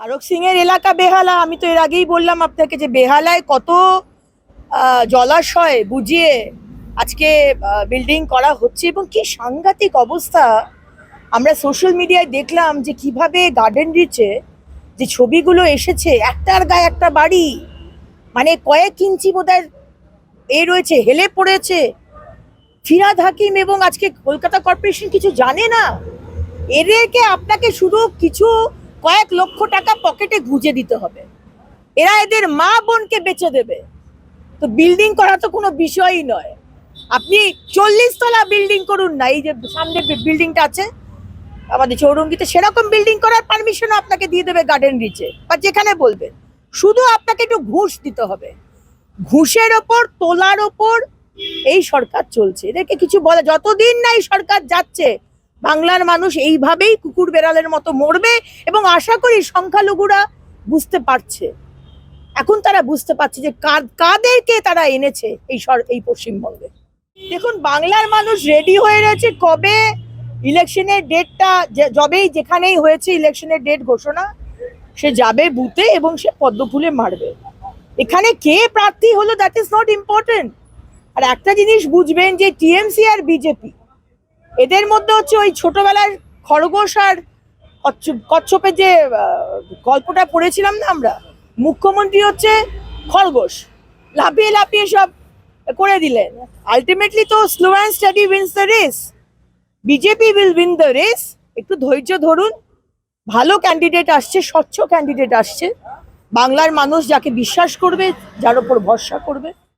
ফারুক সিং এর এলাকা বেহালা। আমি তো এর আগেই বললাম আপনাকে যে বেহালায় কত জলাশয় বুঝিয়ে আজকে বিল্ডিং করা হচ্ছে এবং কি সাংঘাতিক অবস্থা। আমরা সোশ্যাল মিডিয়ায় দেখলাম যে কিভাবে গার্ডেন রিচে যে ছবিগুলো এসেছে, একটার গায়ে একটা বাড়ি, মানে কয়েক ইঞ্চি বোধহয় রয়েছে, হেলে পড়েছে। ফিরহাদ হাকিম এবং আজকে কলকাতা কর্পোরেশন কিছু জানে না। এদেরকে আপনাকে শুধু কিছু কয়েক লক্ষ টাকা পকেটে গুঁজে দিতে হবে, এরা এদের মা বোনকে বেচে দেবে। তো বিল্ডিং করা তো কোনো বিষয়ই নয়। আপনি 40 তলা বিল্ডিং করুন না, এই যে সামনে বিল্ডিংটা আছে আমাদের চৌরঙ্গিতে, সেরকম বিল্ডিং করার পারমিশনও আপনাকে দিয়ে দেবে গার্ডেন রিচে বা যেখানে বলবেন। শুধু আপনাকে একটু ঘুষ দিতে হবে। ঘুষের ওপর, তোলার ওপর এই সরকার চলছে। এদেরকে কিছু বলে, যতদিন না এই সরকার যাচ্ছে বাংলার মানুষ এইভাবেই কুকুর বেড়ালের মতো মরবে। এবং আশা করি সংখ্যালঘুরা বুঝতে পারছে, এখন তারা বুঝতে পারছে যে কাদেরকে তারা এনেছে এই পশ্চিমবঙ্গে। দেখুন, বাংলার মানুষ রেডি হয়ে রয়েছে। কবে ইলেকশনের ডেটটা, যবেই যেখানেই হয়েছে ইলেকশনের ডেট ঘোষণা, সে যাবে বুথে এবং সে পদ্ম ফুলে মারবে। এখানে কে প্রার্থী হলো দ্যাট ইজ নট ইম্পর্টেন্ট। আর একটা জিনিস বুঝবেন যে টিএমসি আর বিজেপি, এদের মধ্যে হচ্ছে ওই ছোটবেলার খরগোশ আর কচ্ছপের যে গল্পটা পড়েছিলাম না আমরা, মুখ্যমন্ত্রী হচ্ছে খরগোশ, লাফিয়ে লাফিয়ে সব করে দিলেন। আলটিমেটলি তো slow and steady wins the race. BJP will win the race. একটু ধৈর্য ধরুন, ভালো ক্যান্ডিডেট আসছে, স্বচ্ছ ক্যান্ডিডেট আসছে। বাংলার মানুষ যাকে বিশ্বাস করবে, যার ওপর ভরসা করবে,